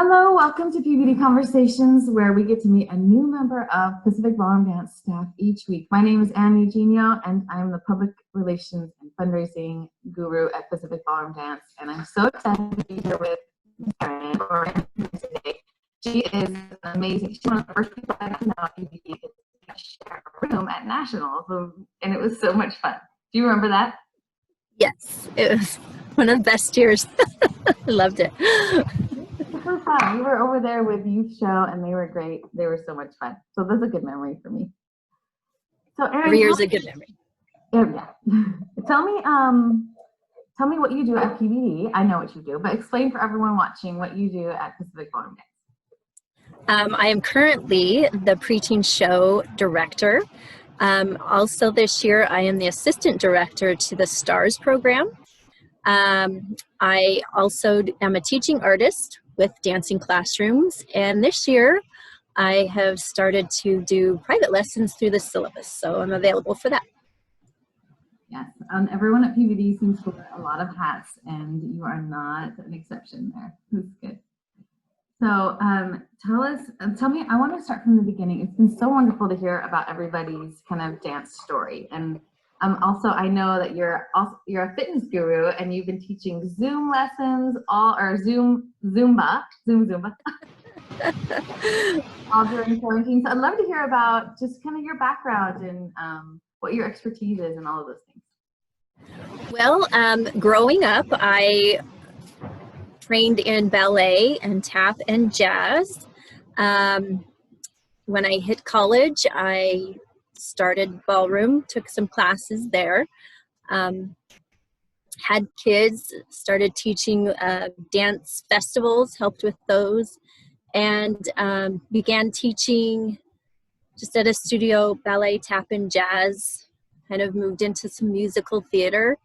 Hello, welcome to PBD Conversations, where we get to meet a new member of Pacific Ballroom Dance staff each week. My name is Ann Eugenio, and I'm the Public Relations and Fundraising Guru at Pacific Ballroom Dance, and I'm so excited to be here with Erin Briones today. She is amazing. She's one of the first people I got to know at PBD to share a room at Nationals, and it was so much fun. Do you remember that? Yes, it was one of the best years. I loved it. So fun. We were over there with Youth Show, and they were great. They were so much fun. So that's a good memory for me. So Erin, every year is a good memory. Yeah. Tell me what you do at PBD. I know what you do, but explain for everyone watching what you do at Pacific Ballroom Dance. I am currently the Preteen Show director. Also this year, I am the assistant director to the STARS program. I also am a teaching artist with dancing classrooms, and this year I have started to do private lessons through the syllabus, so I'm available for that. Yes, everyone at PBD seems to wear a lot of hats, and you are not an exception there. That's good. So tell me, I want to start from the beginning. It's been so wonderful to hear about everybody's kind of dance story, and also, I know that you're a fitness guru, and you've been teaching Zoom lessons, Zumba, all during quarantine. So I'd love to hear about just kind of your background and what your expertise is and all of those things. Well, growing up, I trained in ballet and tap and jazz. When I hit college, I started ballroom, took some classes there, had kids, started teaching dance festivals, helped with those, and began teaching just at a studio, ballet, tap, and jazz, kind of moved into some musical theater,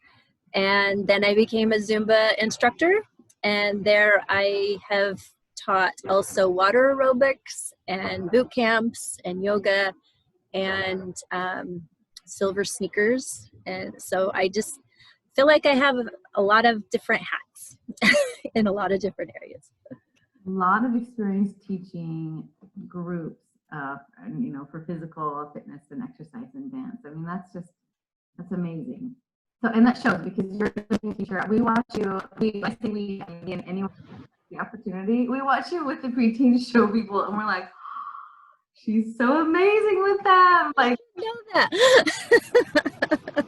and then I became a Zumba instructor, and there I have taught also water aerobics and boot camps and yoga and silver sneakers, and so I just feel like I have a lot of different hats in a lot of different areas. A lot of experience teaching groups, for physical fitness and exercise and dance. I mean, that's amazing. So, and that shows because you're a teacher. We watch you. Anyone the opportunity, we watch you with the Preteen Show people, and we're like, she's so amazing with them. Like, I know that.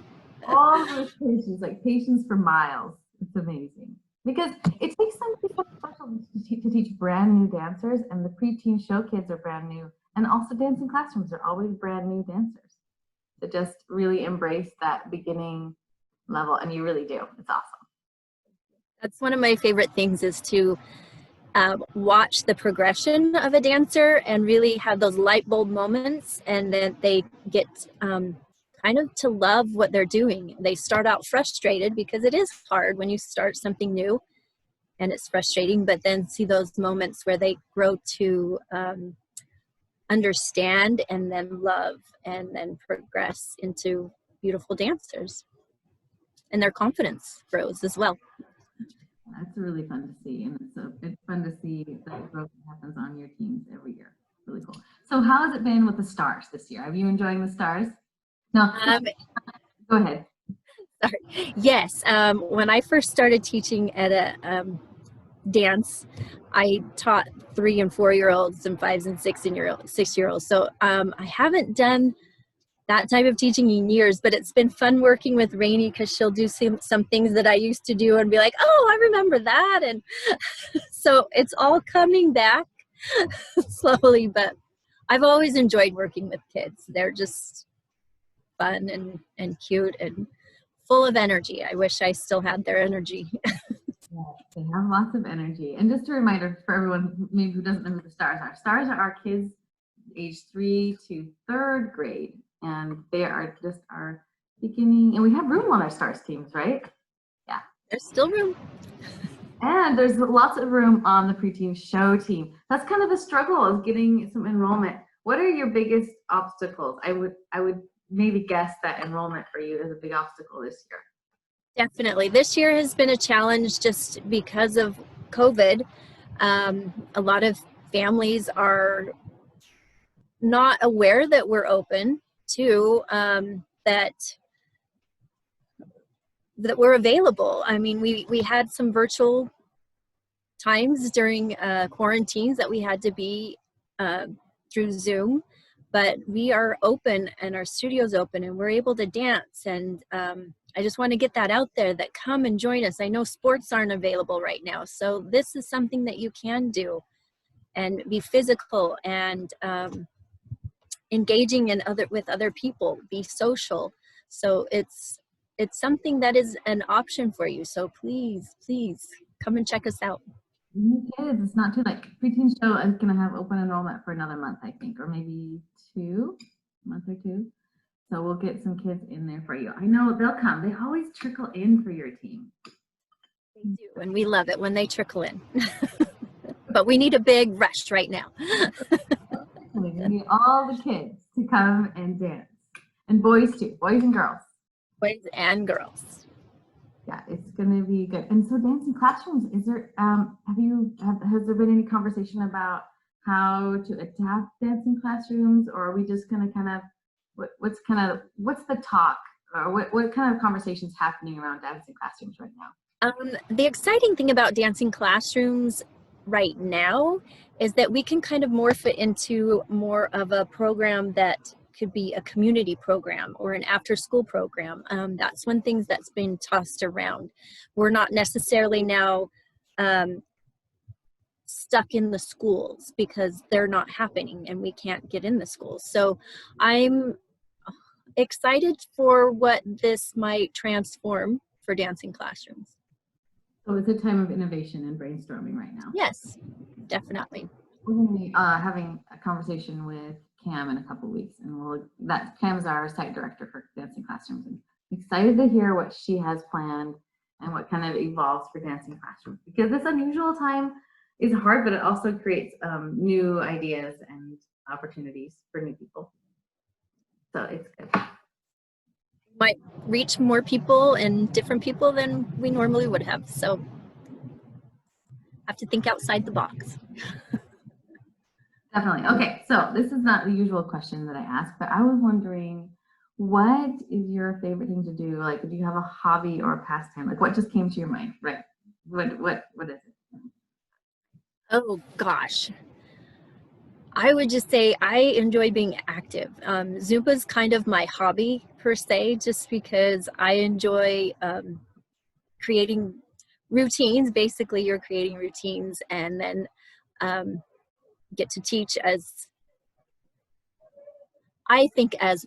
all those patience, like patience for miles. It's amazing because it takes something so special to teach brand new dancers, and the Preteen Show kids are brand new, and also dancing classrooms are always brand new dancers that just really embrace that beginning level, and you really do. It's awesome. That's one of my favorite things, is to watch the progression of a dancer and really have those light bulb moments, and then they get kind of to love what they're doing. They start out frustrated because it is hard when you start something new and it's frustrating, but then see those moments where they grow to understand and then love and then progress into beautiful dancers, and their confidence grows as well. That's really fun to see, and it's fun to see that growth that happens on your teams every year. Really cool. So how has it been with the stars this year? Are you enjoying the stars? No, go ahead. Sorry. Yes, when I first started teaching at a dance, I taught 3 and 4-year-olds and 5 and 6-year-olds. So I haven't done that type of teaching in years, but it's been fun working with Rainey because she'll do some things that I used to do and be like, oh, I remember that. And so it's all coming back slowly, but I've always enjoyed working with kids. They're just fun and cute and full of energy. I wish I still had their energy. Yeah, they have lots of energy. And just a reminder for everyone maybe who doesn't know who the stars are. Stars are our kids age 3 to 3rd grade. And they are just our beginning, and we have room on our stars teams, right? Yeah. There's still room. And there's lots of room on the Preteen Show team. That's kind of a struggle, is getting some enrollment. What are your biggest obstacles? I would maybe guess that enrollment for you is a big obstacle this year. Definitely. This year has been a challenge just because of COVID. A lot of families are not aware that we're open to, that we're available. I mean, we had some virtual times during quarantines that we had to be through Zoom, but we are open and our studio's open and we're able to dance. And I just want to get that out there, that come and join us. I know sports aren't available right now, so this is something that you can do and be physical and engaging with other people, be social. So it's something that is an option for you. So please come and check us out. Kids, it's not too late. Preteen Show is going to have open enrollment for another month, I think, or maybe a month or two. So we'll get some kids in there for you. I know they'll come. They always trickle in for your team. They do, and we love it when they trickle in. But we need a big rush right now. We need all the kids to come and dance. And boys too, boys and girls. Boys and girls. Yeah, it's gonna be good. And so dancing classrooms, is there has there been any conversation about how to adapt dancing classrooms, or are we just gonna kind of what's the talk, or what kind of conversations happening around dancing classrooms right now? The exciting thing about dancing classrooms right now is that we can kind of morph it into more of a program that could be a community program or an after-school program. That's one thing that's been tossed around. We're not necessarily now stuck in the schools because they're not happening and we can't get in the schools. So I'm excited for what this might transform for dancing classrooms. So it's a time of innovation and brainstorming right now. Yes, definitely. We're going to be having a conversation with Cam in a couple of weeks, and Cam's our site director for dancing classrooms, and I'm excited to hear what she has planned and what kind of evolves for dancing classrooms, because this unusual time is hard, but it also creates new ideas and opportunities for new people. So it's good. Might reach more people and different people than we normally would have. So have to think outside the box. Definitely. Okay, so this is not the usual question that I ask, but I was wondering, what is your favorite thing to do? Like, do you have a hobby or a pastime? Like, what just came to your mind? Right. What is it? Oh gosh. I would just say I enjoy being active. Zumba is kind of my hobby per se, just because I enjoy creating routines. Basically, you're creating routines and then get to teach as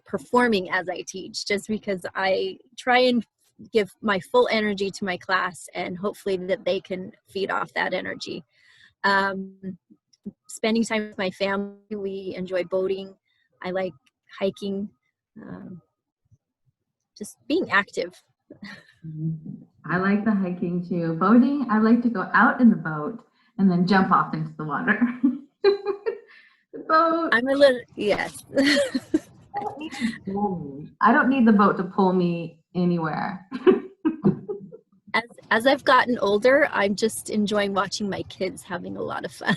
performing as I teach, just because I try and give my full energy to my class and hopefully that they can feed off that energy. Spending time with my family, we enjoy boating. I like hiking, just being active. I like the hiking too. Boating, I like to go out in the boat and then jump off into the water. The boat. I'm a little, yes. I don't need the boat to pull me anywhere. As I've gotten older, I'm just enjoying watching my kids having a lot of fun.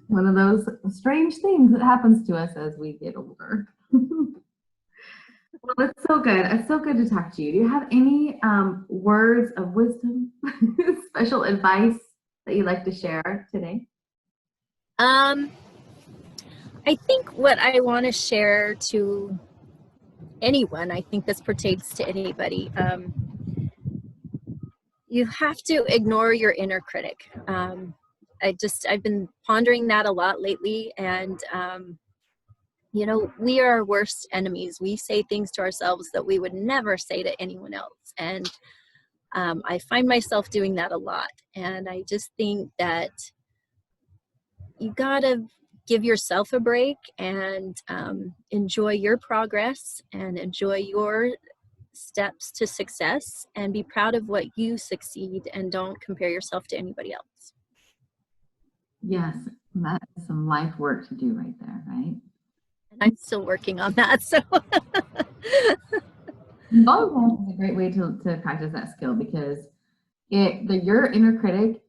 One of those strange things that happens to us as we get older. Well, it's so good. It's so good to talk to you. Do you have any words of wisdom, special advice that you'd like to share today? I think what I want to share to anyone, I think this pertains to anybody, you have to ignore your inner critic. I've been pondering that a lot lately, and you know, we are our worst enemies. We say things to ourselves that we would never say to anyone else, and I find myself doing that a lot. And I just think that you gotta give yourself a break and enjoy your progress and enjoy your steps to success and be proud of what you succeed and don't compare yourself to anybody else. Yes, that is some life work to do right there, right? And I'm still working on that, so. Volleyball is a great way to practice that skill, because Your inner critic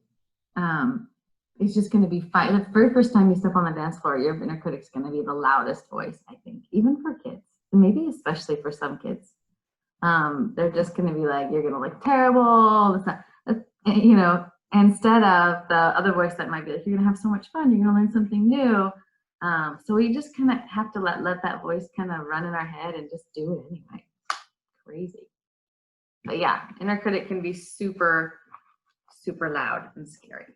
is just going to be fine. The very first time you step on the dance floor, your inner critic's going to be the loudest voice, I think, even for kids, and maybe especially for some kids. They're just going to be like, you're going to look terrible. You know, instead of the other voice that might be like, you're going to have so much fun. You're going to learn something new. So we just kind of have to let that voice kind of run in our head and just do it anyway. Crazy. But yeah, inner critic can be super, super loud and scary.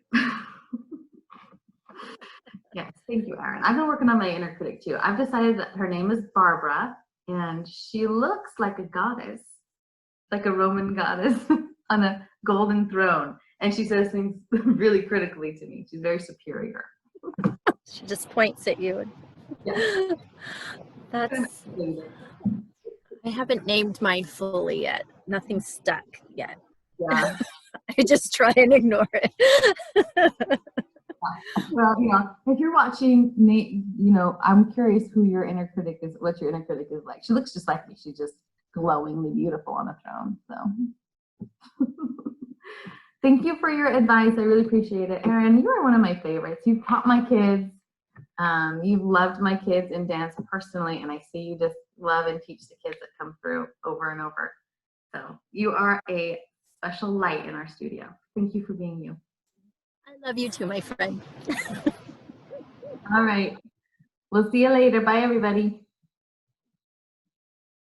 Yes, thank you, Erin. I've been working on my inner critic too. I've decided that her name is Barbara, and she looks like a goddess, like a Roman goddess on a golden throne. And she says things really critically to me. She's very superior. She just points at you. Yeah. That's. I haven't named mine fully yet. Nothing's stuck yet. Yeah. I just try and ignore it. Well, you know, if you're watching, you know, I'm curious who your inner critic is, what your inner critic is like. She looks just like me. She's just glowingly beautiful on a throne. So thank you for your advice. I really appreciate it. Erin, you are one of my favorites. You've taught my kids. You've loved my kids in dance personally, and I see you just love and teach the kids that come through over and over. So you are a special light in our studio. Thank you for being you. I love you too, my friend. All right. We'll see you later. Bye, everybody.